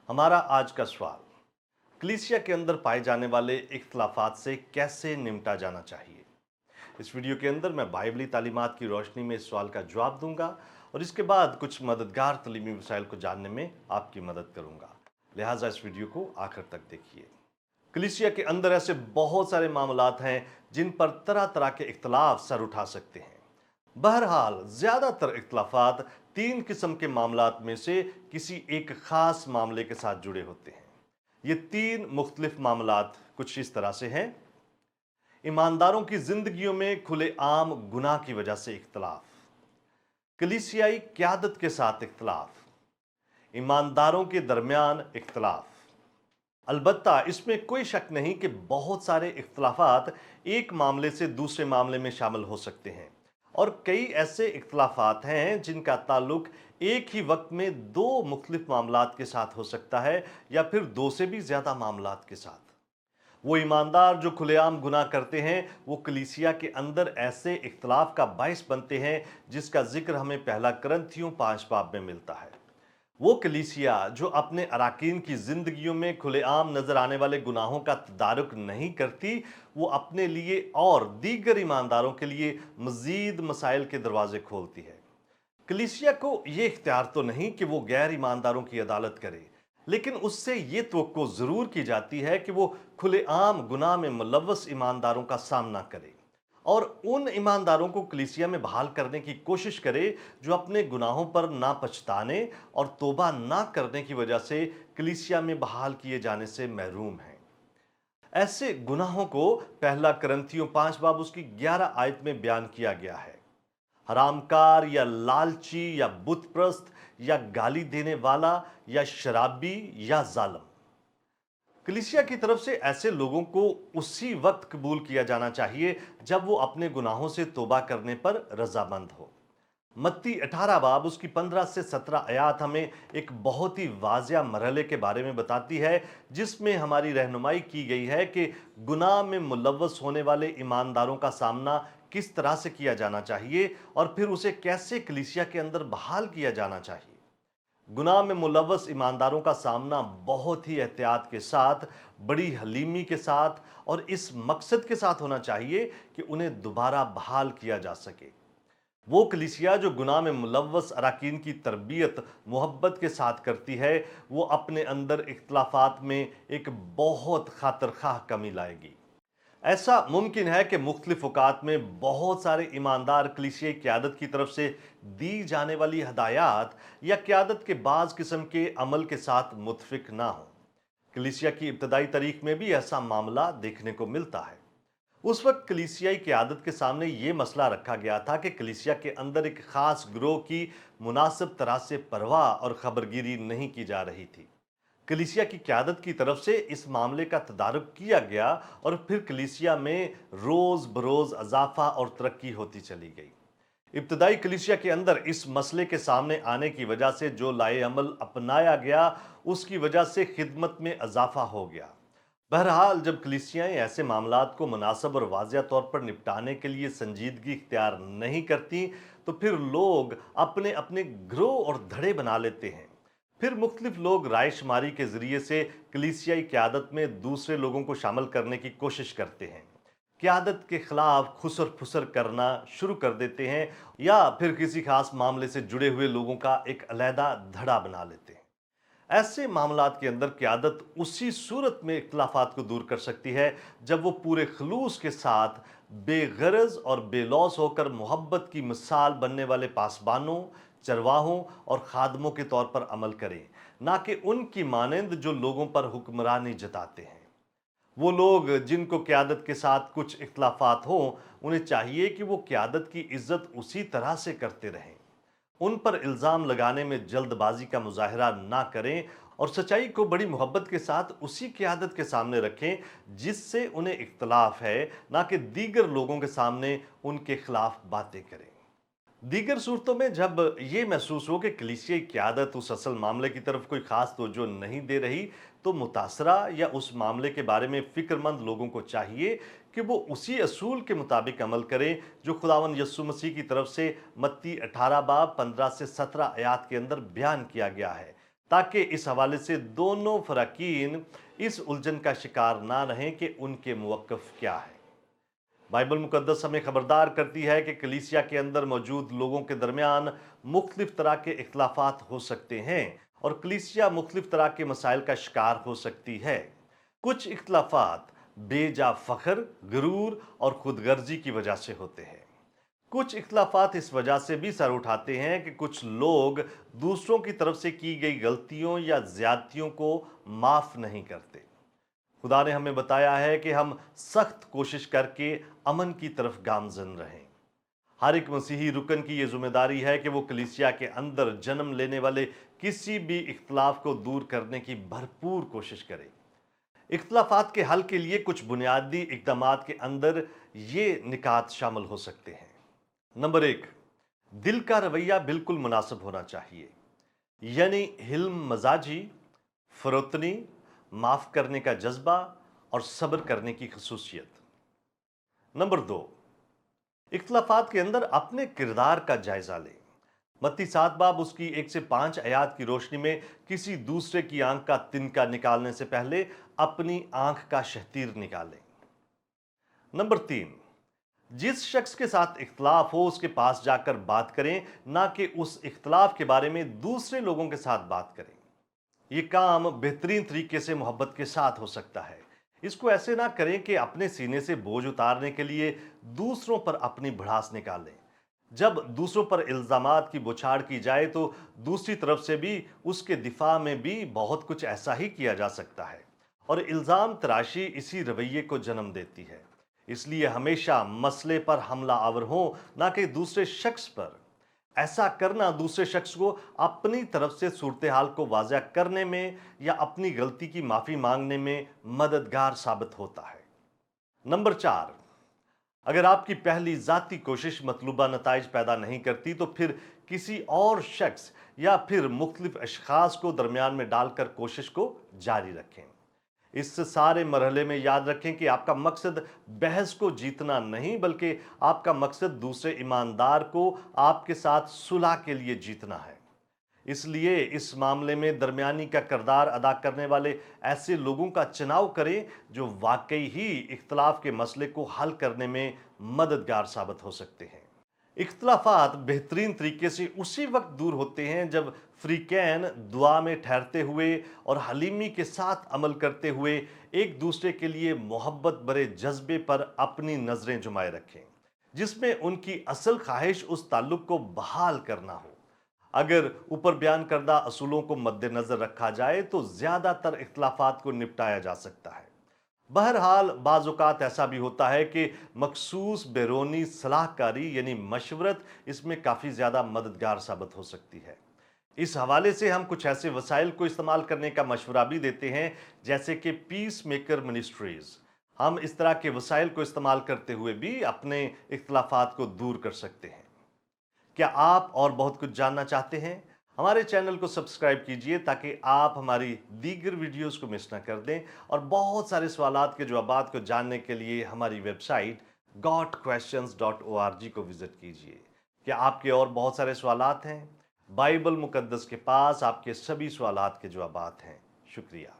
हमारा आज का सवाल, कलीसिया के अंदर पाए जाने वाले इख्तलाफात से कैसे निपटा जाना चाहिए। इस वीडियो के अंदर मैं बाइबली तालीमात की रोशनी में इस सवाल का जवाब दूंगा और इसके बाद कुछ मददगार तलीमी वसाइल को जानने में आपकी मदद करूंगा। लिहाजा इस वीडियो को आखिर तक देखिए। कलीसिया के अंदर ऐसे बहुत सारे मामलात हैं जिन पर तरह तरह के इख्तलाफ सर उठा सकते हैं। बहरहाल ज्यादातर इख्तलाफात तीन किस्म के मामलात में से किसी एक खास मामले के साथ जुड़े होते हैं। ये तीन मुख्तलिफ मामलात कुछ इस तरह से हैं। ईमानदारों की जिंदगियों में खुले आम गुनाह की वजह से इख्तलाफ, कलीसियाई क्यादत के साथ इख्तलाफ, ईमानदारों के दरमियान इख्तलाफ। अलबत्ता इसमें कोई शक नहीं कि बहुत सारे इख्तलाफात एक मामले से दूसरे मामले में शामिल हो सकते हैं और कई ऐसे इख्तलाफात हैं जिनका ताल्लुक एक ही वक्त में दो मुख्तलिफ मामलात के साथ हो सकता है या फिर दो से भी ज्यादा मामलात के साथ। वो ईमानदार जो खुलेआम गुनाह करते हैं वो कलीसिया के अंदर ऐसे इख्तलाफ का बायस बनते हैं जिसका जिक्र हमें पहला करंथियों 5 बाब में मिलता है। वो कलीसिया जो अपने अराकीन की जिंदगियों में खुलेआम नजर आने वाले गुनाहों का तदारुक नहीं करती, वो अपने लिए और दीगर ईमानदारों के लिए मजीद मसाइल के दरवाजे खोलती है। कलीसिया को ये इख्तियार तो नहीं कि वो गैर ईमानदारों की अदालत करे, लेकिन उससे ये तवक्को जरूर की जाती है कि वो खुलेआम गुनाह में मुलव्वस ईमानदारों का सामना करे और उन ईमानदारों को कलीसिया में बहाल करने की कोशिश करे जो अपने गुनाहों पर ना पछताने और तौबा ना करने की वजह से कलीसिया में बहाल किए जाने से महरूम हैं। ऐसे गुनाहों को पहला करंथियों 5 बाब उसकी 11 आयत में बयान किया गया है। हरामकार या लालची या बुतप्रस्त या गाली देने वाला या शराबी या जालिम। कलीसिया की तरफ से ऐसे लोगों को उसी वक्त कबूल किया जाना चाहिए जब वो अपने गुनाहों से तौबा करने पर रजामंद हो। मत्ती 18 बाब उसकी 15 से 17 आयात हमें एक बहुत ही वाजिया मरहले के बारे में बताती है जिसमें हमारी रहनुमाई की गई है कि गुनाह में मुलव्वस होने वाले ईमानदारों का सामना किस तरह से किया जाना चाहिए और फिर उसे कैसे कलीसिया के अंदर बहाल किया जाना चाहिए। गुनाह में मुलव्वस ईमानदारों का सामना बहुत ही एहतियात के साथ, बड़ी हलीमी के साथ और इस मकसद के साथ होना चाहिए कि उन्हें दोबारा बहाल किया जा सके। वो कलीसिया जो गुनाह में मुलव्वस अराकीन की तरबियत मोहब्बत के साथ करती है, वो अपने अंदर इख्तलाफात में एक बहुत खातरख्वाह कमी लाएगी। ऐसा मुमकिन है कि मुख्तलिफ औकात में बहुत सारे ईमानदार कलीसियाई क़यादत की तरफ से दी जाने वाली हदायत या क़यादत के बाज़ किस्म के अमल के साथ मुतफिक ना हो। कलीसिया की इब्तदाई तारीख में भी ऐसा मामला देखने को मिलता है। उस वक्त कलीसियाई क़यादत के सामने ये मसला रखा गया था कि कलीसिया के अंदर एक ख़ास ग्रोह की मुनासिब तरह से परवाह और खबरगिरी नहीं की जा रही थी। कलीसिया की क़यादत की तरफ से इस मामले का तदारुक किया गया और फिर कलीसिया में रोज़ बरोज़ इजाफा और तरक्की होती चली गई। इब्तदाई कलीसिया के अंदर इस मसले के सामने आने की वजह से जो लाए अमल अपनाया गया उसकी वजह से खिदमत में इजाफा हो गया। बहरहाल जब कलीसियाएं ऐसे मामलात को मुनासब और वाज़िया तौर पर निपटाने के लिए संजीदगी इख्तियार नहीं करती तो फिर लोग अपने अपने ग्रोह और धड़े बना लेते हैं। फिर मुख्तलिफ लोग राय शुमारी के जरिए से कलीसियाई क़यादत में दूसरे लोगों को शामिल करने की कोशिश करते हैं, क़यादत के खिलाफ खुसर फुसर करना शुरू कर देते हैं या फिर किसी खास मामले से जुड़े हुए लोगों का एक अलहदा धड़ा बना लेते हैं। ऐसे मामलात के अंदर क़यादत उसी सूरत में इख्तलाफात को दूर कर सकती है जब वो पूरे खलूस के साथ बेगरज और बेलौस होकर मोहब्बत की मिसाल बनने वाले पासबानों, चरवाहों और खादमों के तौर पर अमल करें, ना कि उनकी मानंद जो लोगों पर हुक्मरानी जताते हैं। वो लोग जिनको क़यादत के साथ कुछ इख्तलाफात हों, उन्हें चाहिए कि वो क़यादत की इज्जत उसी तरह से करते रहें, उन पर इल्ज़ाम लगाने में जल्दबाजी का मुजाहरा ना करें और सच्चाई को बड़ी मोहब्बत के साथ उसी क़यादत के सामने रखें जिससे उन्हें इख्तलाफ है, ना कि दीगर लोगों के सामने उनके खिलाफ बातें करें। दीगर सूरतों में जब ये महसूस हो कि कलीसियाई क़यादत उस असल मामले की तरफ कोई ख़ास तवज्जो नहीं दे रही, तो मुतासरा या उस मामले के बारे में फ़िक्रमंद लोगों को चाहिए कि वो उसी असूल के मुताबिक अमल करें जो खुदावंद यस्सु मसीह की तरफ से मत्ती 18 बाब 15 से 17 आयात के अंदर बयान किया गया है, ताकि इस हवाले से दोनों फराकीन इस उलझन का शिकार ना रहें कि उनके मुवक्किफ क्या है। बाइबल मुकद्दस हमें खबरदार करती है कि कलीसिया के अंदर मौजूद लोगों के दरमियान मुख्तलिफ तरह के इख्तलाफात हो सकते हैं और कलीसिया मुख्तलिफ तरह के मसाइल का शिकार हो सकती है। कुछ इख्तलाफात बेजा फख्र, गुरूर और खुदगर्जी की वजह से होते हैं। कुछ इख्तलाफात इस वजह से भी सर उठाते हैं कि कुछ लोग दूसरों की तरफ से की गई गलतियों या ज्यादतियों को माफ नहीं करते। खुदा ने हमें बताया है कि हम सख्त कोशिश करके अमन की तरफ गामजन रहें। हर एक मसीही रुकन की यह जिम्मेदारी है कि वो कलीसिया के अंदर जन्म लेने वाले किसी भी इख्तलाफ को दूर करने की भरपूर कोशिश करे। इख्तलाफात के हल के लिए कुछ बुनियादी इकदामात के अंदर ये निकात शामिल हो सकते हैं। नंबर 1, दिल का रवैया बिल्कुल मुनासिब होना चाहिए, यानी हिल्म मजाजी, फरोतनी, माफ करने का जज्बा और सब्र करने की खसूसियत। नंबर 2, इख्तलाफात के अंदर अपने किरदार का जायजा लें। मत्ती 7 बाब उसकी 1 से 5 आयात की रोशनी में किसी दूसरे की आंख का तिनका निकालने से पहले अपनी आंख का शहतीर निकालें। नंबर 3, जिस शख्स के साथ इख्तलाफ हो उसके पास जाकर बात करें, ना कि उस इख्तलाफ के बारे में दूसरे लोगों के साथ बात करें। यह काम बेहतरीन तरीके से मोहब्बत के साथ हो सकता है। इसको ऐसे ना करें कि अपने सीने से बोझ उतारने के लिए दूसरों पर अपनी भड़ास निकालें। जब दूसरों पर इल्जामात की बौछार की जाए तो दूसरी तरफ से भी उसके दिफा में भी बहुत कुछ ऐसा ही किया जा सकता है और इल्जाम तराशी इसी रवैये को जन्म देती है। इसलिए हमेशा मसले पर हमला आवर हो, ना कि दूसरे शख्स पर। ऐसा करना दूसरे शख्स को अपनी तरफ से सूरत हाल को वाज़ह करने में या अपनी गलती की माफ़ी मांगने में मददगार साबित होता है। नंबर 4, अगर आपकी पहली ज़ाती कोशिश मतलूबा नताइज पैदा नहीं करती तो फिर किसी और शख्स या फिर मुख्तलिफ अशखास को दरमियान में डालकर कोशिश को जारी रखें। इस सारे मरहले में याद रखें कि आपका मकसद बहस को जीतना नहीं, बल्कि आपका मकसद दूसरे ईमानदार को आपके साथ सुलह के लिए जीतना है। इसलिए इस मामले में दरमियानी का किरदार अदा करने वाले ऐसे लोगों का चुनाव करें जो वाकई ही इख्तलाफ के मसले को हल करने में मददगार साबित हो सकते हैं। इख्तलाफात बेहतरीन तरीके से उसी वक्त दूर होते हैं जब फ्रीकैन दुआ में ठहरते हुए और हलीमी के साथ अमल करते हुए एक दूसरे के लिए मोहब्बत भरे जज्बे पर अपनी नजरें जुमाए रखें, जिसमें उनकी असल ख्वाहिश उस ताल्लुक को बहाल करना हो। अगर ऊपर बयान करदा असूलों को मद्देनजर रखा जाए तो ज्यादातर इख्तलाफात को निपटाया जा सकता है। बहरहाल बाज़ औक़ात ऐसा भी होता है कि मखसूस बैरूनी सलाहकारी यानी मशवरत इसमें काफ़ी ज़्यादा मददगार साबित हो सकती है। इस हवाले से हम कुछ ऐसे वसाइल को इस्तेमाल करने का मशवरा भी देते हैं, जैसे कि पीस मेकर मिनिस्ट्रीज़। हम इस तरह के वसाइल को इस्तेमाल करते हुए भी अपने इख्तलाफात को दूर कर सकते हैं। क्या आप और बहुत कुछ जानना चाहते हैं? हमारे चैनल को सब्सक्राइब कीजिए ताकि आप हमारी दीगर वीडियोस को मिस ना कर दें और बहुत सारे सवालात के जवाबात को जानने के लिए हमारी वेबसाइट gotquestions.org को विजिट कीजिए। क्या आपके और बहुत सारे सवालात हैं? बाइबल मुकद्दस के पास आपके सभी सवालात के जवाबात हैं। शुक्रिया।